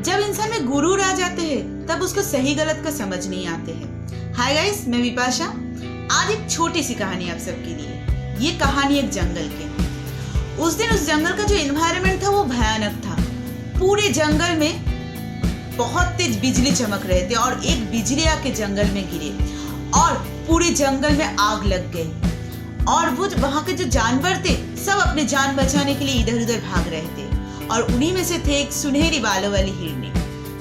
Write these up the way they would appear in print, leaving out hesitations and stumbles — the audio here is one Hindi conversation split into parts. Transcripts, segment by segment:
जब इंसान में गुरूर आ जाते हैं तब उसको सही गलत का समझ नहीं आते हैं। हाय गाइस, मैं विपाशा। आज एक छोटी सी कहानी आप सबके लिए। ये कहानी एक जंगल की। उस दिन उस जंगल का जो एनवायरनमेंट था वो भयानक था। पूरे जंगल में बहुत तेज बिजली चमक रहे थे और एक बिजली आके जंगल में गिरे और पूरे जंगल में आग लग गई। और वो वहां के जो जानवर थे सब अपने जान बचाने के लिए इधर उधर भाग रहे थे और उन्हीं में से थे एक सुनहरी बालों वाली हिरनी।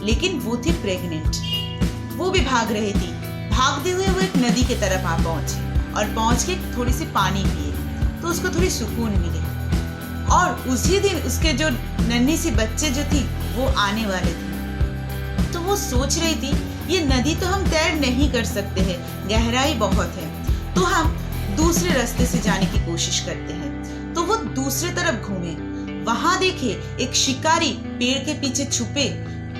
लेकिन वो थी प्रेग्नेंट। वो भी भाग रही थी। भागते हुए वो एक नदी की तरफ आ पहुंची और पहुंच के थोड़ी सी पानी पिए तो उसको थोड़ी सुकून मिले। और उसी दिन उसके जो नन्ही सी बच्चे जो थी वो आने वाले थे। तो वो सोच रही थी ये नदी तो हम तैर नहीं कर सकते हैं, गहराई बहुत है, तो हम दूसरे रास्ते से जाने की कोशिश करते हैं। तो वो दूसरे तरफ घूमे। वहां देखे एक शिकारी पेड़ के पीछे छुपे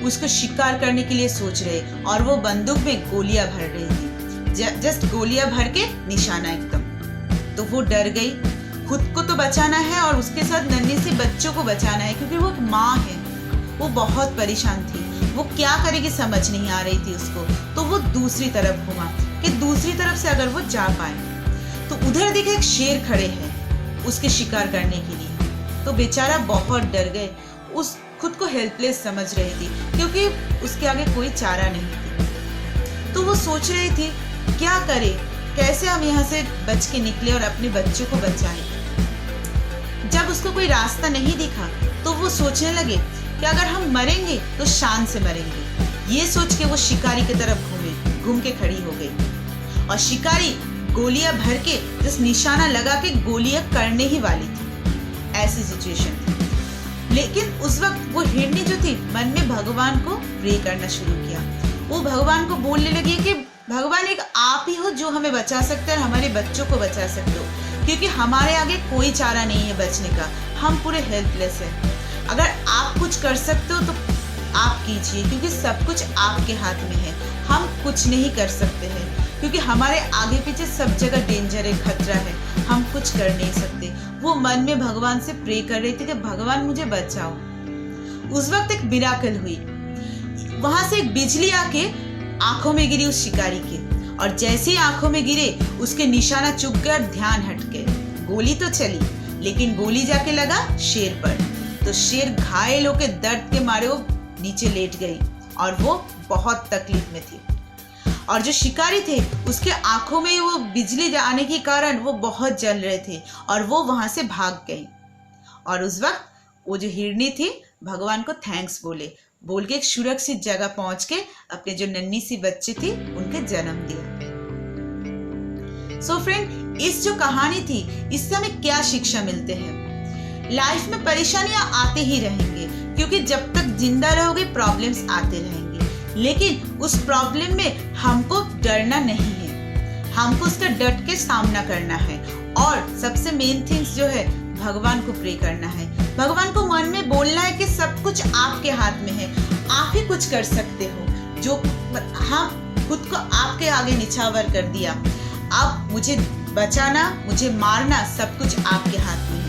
उसको शिकार करने के लिए सोच रहे और वो बंदूक में गोलियां भर रही थी। जस्ट गोलियां भर के निशाना एकदम। तो वो डर गई। खुद को तो बचाना है और उसके साथ नन्हे से बच्चों को बचाना है, क्योंकि वो माँ है। वो बहुत परेशान थी। वो क्या करेगी समझ नहीं आ रही थी उसको। तो वो दूसरी तरफ घूमा कि दूसरी तरफ से अगर वो जा पाए। तो उधर देखे एक शेर खड़े हैं उसके शिकार करने के लिए। तो बेचारा बहुत डर गए। उस खुद को हेल्पलेस समझ रही थी क्योंकि उसके आगे कोई चारा नहीं थी। तो वो सोच रही थी क्या करे, कैसे हम यहाँ से बच के निकले और अपने बच्चों को बचाएं। जब उसको कोई रास्ता नहीं दिखा तो वो सोचने लगे कि अगर हम मरेंगे तो शान से मरेंगे। ये सोच के वो शिकारी की तरफ घूम के खड़ी हो गई और शिकारी गोलियां भर के जिस निशाना लगा के गोलियां करने ही वाली थी। ऐसी सिचुएशन थी। लेकिन उस वक्त वो हिरनी जो थी मन में भगवान को प्रे करना शुरू किया। वो भगवान को बोलने लगी कि भगवान एक आप ही हो जो हमें बचा सकते हैं और हमारे बच्चों को बचा सकते हो, क्योंकि हमारे आगे कोई चारा नहीं है बचने का। हम पूरे हेल्पलेस हैं। अगर आप कुछ कर सकते हो तो आप कीजिए, क्योंकि सब कुछ आपके हाथ में है। हम कुछ नहीं कर सकते हैं क्योंकि हमारे आगे पीछे सब जगह डेंजर है, खतरा है। हम कुछ कर नहीं सकते। वो मन में भगवान से प्रे कर रही थी कि भगवान मुझे बचाओ। उस वक्त एक मिराकल हुई। वहां से एक बिजली आके आंखों में गिरी उस शिकारी के, और जैसे ही आंखों में गिरे उसके निशाना चुक गया और ध्यान हट गए। गोली तो चली लेकिन गोली जाके लगा शेर पर। तो शेर घायल होकर दर्द के मारे वो नीचे लेट गई और वो बहुत तकलीफ में थी। और जो शिकारी थे उसके आंखों में वो बिजली आने के कारण वो बहुत जल रहे थे और वो वहां से भाग गई। और उस वक्त वो जो हिरनी थी भगवान को थैंक्स बोल के एक सुरक्षित जगह पहुंच के अपने जो नन्ही सी बच्ची थी उनके जन्म दिया। सो फ्रेंड, इस जो कहानी थी इससे हमें क्या शिक्षा मिलते हैं। लाइफ में परेशानियां आते ही रहेंगे, क्योंकि जब तक जिंदा रहोगे प्रॉब्लम्स आते रहेंगे। लेकिन उस प्रॉब्लम में हमको डरना नहीं है, हमको उसका डट के सामना करना है। और सबसे मेन थिंग्स जो है भगवान को प्रे करना है। भगवान को मन में बोलना है कि सब कुछ आपके हाथ में है, आप ही कुछ कर सकते हो। जो हम खुद को आपके आगे निछावर कर दिया। अब मुझे बचाना, मुझे मारना, सब कुछ आपके हाथ में है।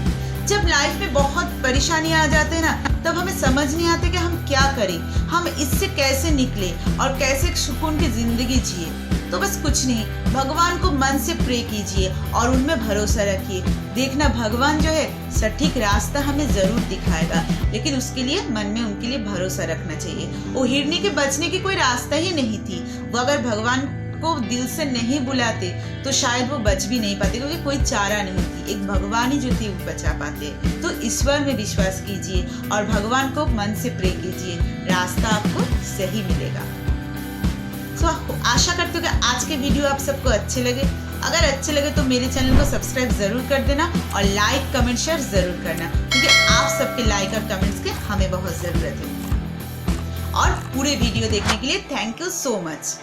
जब लाइफ में बहुत परेशानियां आ जाते हैं ना, तब हमें समझ नहीं आते कि हम क्या करें, हम इससे कैसे निकले और कैसे सुकून की जिंदगी जिए। तो बस कुछ नहीं, भगवान को मन से प्रे कीजिए और उनमें भरोसा रखिए। देखना भगवान जो है सटीक रास्ता हमें जरूर दिखाएगा, लेकिन उसके लिए मन में उनके लिए भरोसा रखना चाहिए। वो हिरनी के बचने की कोई रास्ता ही नहीं थी। वो अगर भगवान को दिल से नहीं बुलाते तो शायद वो बच भी नहीं पाते, क्योंकि कोई चारा नहीं थी। एक भगवान ही जो थी वो बचा पाते। तो ईश्वर में विश्वास कीजिए और भगवान को मन से प्रे कीजिए, रास्ता आपको सही मिलेगा। तो आशा करती हूँ कि आज के वीडियो आप सबको अच्छे लगे। अगर अच्छे लगे तो मेरे चैनल को सब्सक्राइब जरूर कर देना और लाइक कमेंट शेयर जरूर करना, क्योंकि आप सबके लाइक और कमेंट्स के हमें बहुत जरूरत है। और पूरे वीडियो देखने के लिए thank you so much.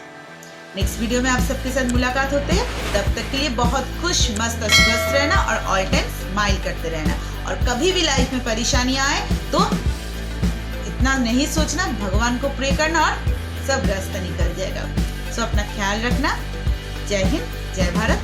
Next video में आप सबके साथ मुलाकात होते हैं। तब तक के लिए बहुत खुश मस्त और स्वस्थ रहना और ऑल टाइम स्माइल करते रहना। और कभी भी लाइफ में परेशानियां आए तो इतना नहीं सोचना, भगवान को प्रे करना और सब रास्ता निकल जाएगा। सो अपना ख्याल रखना। जय हिंद, जय भारत।